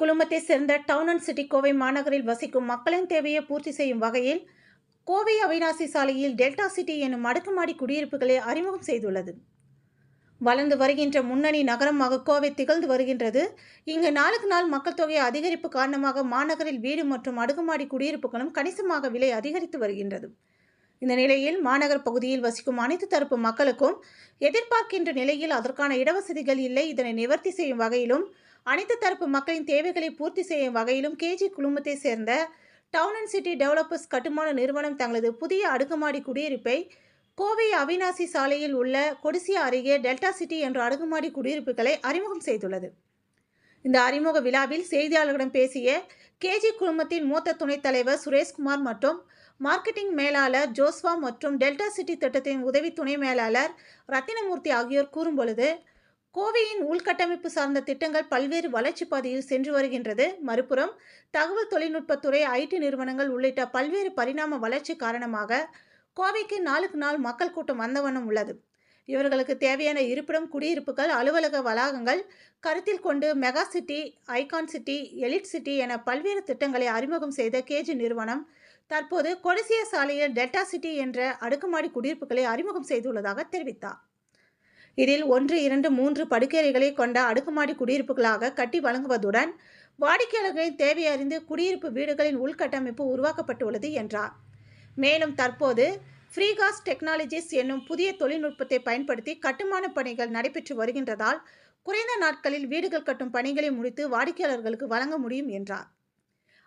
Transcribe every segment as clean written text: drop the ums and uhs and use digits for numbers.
குழுமத்தை சேர்ந்த down and city Kovai மாநகரில் வசிக்கும் மக்களின் தேவையை பூர்த்தி செய்யும் வகையில் கோவை அவிநாசி சாலையில் டெல்டா சிட்டி எனும் அடுக்குமாடி குடியிருப்புகளை அறிமுகம் செய்துள்ளது. வளர்ந்து வருகின்ற முன்னணி நகரமாக கோவை திகழ்ந்து வருகின்றது. இங்கு நாளுக்கு நாள் மக்கள் தொகை அதிகரிப்பு காரணமாக மாநகரில் வீடு மற்றும் அடுக்குமாடி குடியிருப்புகளும் கணிசமாக விலை அதிகரித்து வருகின்றது. இந்த நிலையில் மாநகர் பகுதியில் வசிக்கும் அனைத்து தரப்பு மக்களுக்கும் எதிர்பார்க்கின்ற நிலையில் அதற்கான இடவசதிகள் இல்லை. இதனை நிவர்த்தி செய்யும் வகையிலும் அனைத்து தரப்பு மக்களின் தேவைகளை பூர்த்தி செய்யும் வகையிலும் கேஜி குழுமத்தை சேர்ந்த டவுன் அண்ட் சிட்டி டெவலப்பர்ஸ் கட்டுமான நிறுவனம் தங்களது புதிய அடுக்குமாடி குடியிருப்பை கோவை அவிநாசி சாலையில் உள்ள கொடிசியா அருகே டெல்டா சிட்டி என்ற அடுக்குமாடி குடியிருப்புகளை அறிமுகம் செய்துள்ளது. இந்த அறிமுக விழாவில் செய்தியாளர்களிடம் பேசிய கேஜி குழுமத்தின் மூத்த துணைத் தலைவர் சுரேஷ்குமார் மற்றும் மார்க்கெட்டிங் மேலாளர் ஜோஸ்வா மற்றும் டெல்டா சிட்டி திட்டத்தின் உதவி துணை மேலாளர் ரத்தினமூர்த்தி ஆகியோர் கூறும்பொழுது, கோவையின் உள்கட்டமைப்பு சார்ந்த திட்டங்கள் பல்வேறு வளர்ச்சி பாதையில் சென்று வருகின்றது. மறுபுறம் தகவல் தொழில்நுட்பத்துறை, ஐடி நிறுவனங்கள் உள்ளிட்ட பல்வேறு பரிணாம வளர்ச்சி காரணமாக கோவைக்கு நாளுக்கு நாள் மக்கள் கூட்டம் வந்த வண்ணம் உள்ளது. இவர்களுக்கு தேவையான இருப்பிடம், குடியிருப்புகள், அலுவலக வளாகங்கள் கருத்தில் கொண்டு mega city, icon city, elite city என பல்வேறு திட்டங்களை அறிமுகம் செய்த கேஜி நிறுவனம் தற்போது கொடிசியா சாலையில் டெல்டா சிட்டி என்ற அடுக்குமாடி குடியிருப்புகளை அறிமுகம் செய்துள்ளதாக தெரிவித்தார். இதில் 1, 2, 3 படுக்கையறைகளை கொண்ட அடுக்குமாடி குடியிருப்புகளாக கட்டி வழங்குவதுடன் வாடிக்கையாளர்களின் தேவை அறிந்து குடியிருப்பு வீடுகளின் உள்கட்டமைப்பு உருவாக்கப்பட்டுள்ளது என்றார். மேலும் தற்போது ஃப்ரீகாஸ் டெக்னாலஜிஸ் என்னும் புதிய தொழில்நுட்பத்தை பயன்படுத்தி கட்டுமான பணிகள் நடைபெற்று வருகின்றதால் குறைந்த நாட்களில் வீடுகள் கட்டும் பணிகளை முடித்து வாடிக்கையாளர்களுக்கு வழங்க முடியும் என்றார்.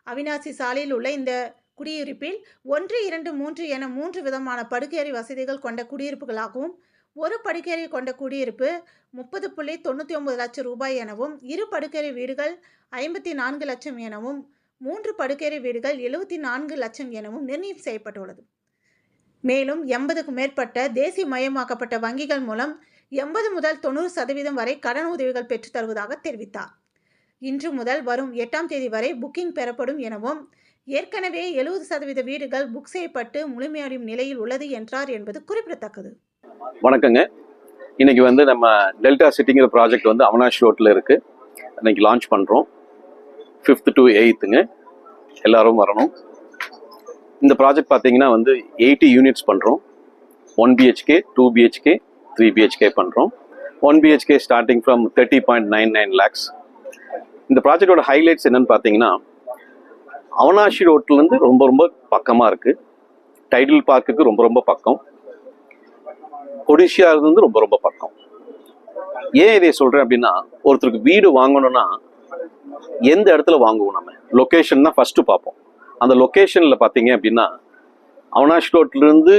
அவிநாசி சாலையில் உள்ள இந்த குடியிருப்பில் 1, 2, 3 என 3 விதமான படுக்கையறை வசதிகள் கொண்ட குடியிருப்புகளாகவும், ஒரு படுக்கையறை கொண்ட குடியிருப்பு 30.99 லட்சம் ரூபாய் எனவும், 2 படுக்கையறை வீடுகள் 54 லட்சம் எனவும், 3 படுக்கையறை வீடுகள் 74 லட்சம் எனவும் நிர்ணயம் செய்யப்பட்டுள்ளது. மேலும் 80க்கும் மேற்பட்ட தேசியமயமாக்கப்பட்ட வங்கிகள் மூலம் 80 முதல் 90% வரை கடன் உதவிகள் பெற்றுத் தருவதாக தெரிவித்தார். இன்று முதல் வரும் 8ஆம் தேதி வரை புக்கிங் பெறப்படும் எனவும், ஏற்கனவே 70% வீடுகள் புக் செய்யப்பட்டு முழுமையடையும் நிலையில் உள்ளது என்றார் என்பது குறிப்பிடத்தக்கது. வணக்கங்க. இன்னைக்கு நம்ம டெல்டா சிட்டிங்கிற ப்ராஜெக்ட் அவனாஷ் ரோட்டில் இருக்கு. இன்னைக்கு லான்ச் பண்ணுறோம். 5th to 8th எல்லாரும் வரணும். இந்த ப்ராஜெக்ட் பார்த்தீங்கன்னா 80 யூனிட்ஸ் பண்ணுறோம். 1 BHK, 2 BHK, 3 BHK பண்ணுறோம். 1 BHK ஸ்டார்டிங் ஃப்ரம் 30.99 lakhs. இந்த ப்ராஜெக்டோட ஹைலைட்ஸ் என்னன்னு பார்த்தீங்கன்னா, அவனாஷி ரோட்லேருந்து ரொம்ப ரொம்ப பக்கமாக இருக்குது. டைடல் பார்க்குக்கு ரொம்ப ரொம்ப பக்கம். கொடிசியா இருந்து ரொம்ப ரொம்ப பக்கம். ஏன் இதை சொல்கிறேன் அப்படின்னா, ஒருத்தருக்கு வீடு வாங்கணும்னா எந்த இடத்துல வாங்குவோம்? நம்ம லொக்கேஷன் தான் ஃபஸ்ட்டு பார்ப்போம். அந்த லொக்கேஷனில் பார்த்தீங்க அப்படின்னா, அவனாஷ் ரோட்லேருந்து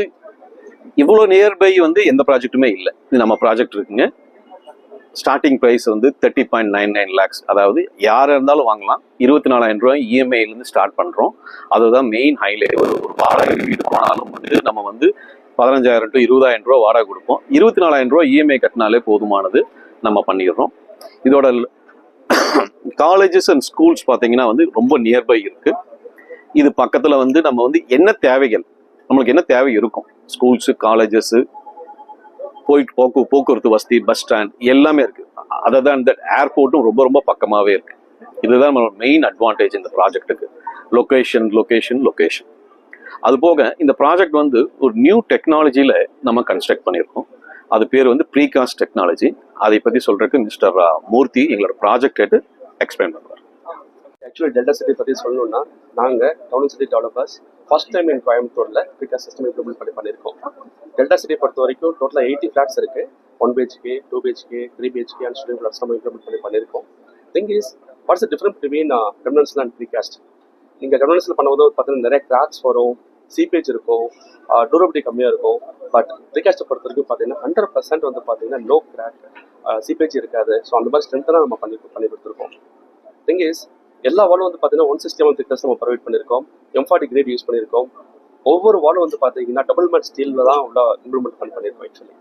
இவ்வளோ நியர்பை எந்த ப்ராஜெக்ட்டுமே இல்லை. இது நம்ம ப்ராஜெக்ட் இருக்குங்க. Starting price 30.99 lakhs. அதாவது யாராக இருந்தாலும் வாங்கலாம். 24,000 ரூபாய் இஎம்ஐலேருந்து ஸ்டார்ட் பண்ணுறோம். அதுதான் மெயின் ஹைலைட். ஒரு வாடகை வீடு போனாலும் நம்ம 15,000 to 20,000 ரூபா வாடகை கொடுப்போம். 24,000 ரூபா இஎம்ஐ கட்டினாலே போதுமானது. நம்ம பண்ணிடுறோம். இதோட காலேஜஸ் அண்ட் ஸ்கூல்ஸ் பார்த்தீங்கன்னா ரொம்ப நியர்பை இருக்குது. இது பக்கத்தில் நம்ம என்ன தேவைகள், நம்மளுக்கு என்ன தேவை இருக்கும், ஸ்கூல்ஸு, காலேஜஸ்ஸு, போக்குவரத்து வசதி, பஸ் ஸ்டாண்ட் எல்லாமே இருக்குது. அதை தான் இந்த ஏர்போர்ட்டும் ரொம்ப ரொம்ப பக்கமாகவே இருக்குது. இதுதான் நம்மளோட மெயின் அட்வான்டேஜ் இந்த ப்ராஜெக்ட்டுக்கு. Location location location. அது போக இந்த ப்ராஜெக்ட் ஒரு நியூ டெக்னாலஜியில் நம்ம கன்ஸ்ட்ரக்ட் பண்ணியிருக்கோம். அது பேர் ப்ரீகாஸ்ட் டெக்னாலஜி. அதை பற்றி சொல்கிறதுக்கு மிஸ்டர் மூர்த்தி எங்களோட ப்ராஜெக்ட் ஹெட் எக்ஸ்பிளைன் பண்ணுவார். ஆக்சுவலி டெல்டா சிட்டி பற்றி சொல்லணும்னா, நாங்கள் town city developers first time in கோயம்புத்தூரில் ப்ரீகாஸ்ட் சிஸ்டம் இம்ப்ளிமெண்ட் பண்ணியிருக்கோம். டெல்டா சிட்டி பொறுத்த வரைக்கும் டோட்டலாக 80 ஃப்ளாட்ஸ் இருக்குது. 1 BHK, 2 BHK, 3 BHK and student flats நம்ம இம்ப்ளிமெண்ட் பண்ணியிருக்கோம். Thing is, what's the difference between conventional and precast? நீங்கள் கன்வென்ஷனல் பண்ணும்போது பார்த்தீங்கன்னா நிறைய கிராக்ஸ் வரும், சீப்பேஜ் இருக்கும், டூரபிலிட்டி கம்மியாக இருக்கும். பட் ப்ரீகாஸ்ட்டை பொறுத்த வரைக்கும் பார்த்தீங்கன்னா 100% பார்த்தீங்கன்னா நோ கிராக், சீப்பேஜ் இருக்காது. ஸோ அந்த மாதிரி ஸ்ட்ரென்த்தை தான் நம்ம பண்ணி கொடுத்துருக்கோம். திங் இஸ், எல்லா வாலும் பார்த்தீங்கன்னா 161 திக்னஸ் நம்ம ப்ரொவைட் பண்ணியிருக்கோம். M40 கிரேட் யூஸ் பண்ணியிருக்கோம். ஒவ்வொரு வாலும் பார்த்தீங்கன்னா டபுள் மேட் ஸ்டீலில் தான் உள்ள இம்ப்ளிமெண்ட் பண்ணியிருக்கோம் ஆக்சுவலி.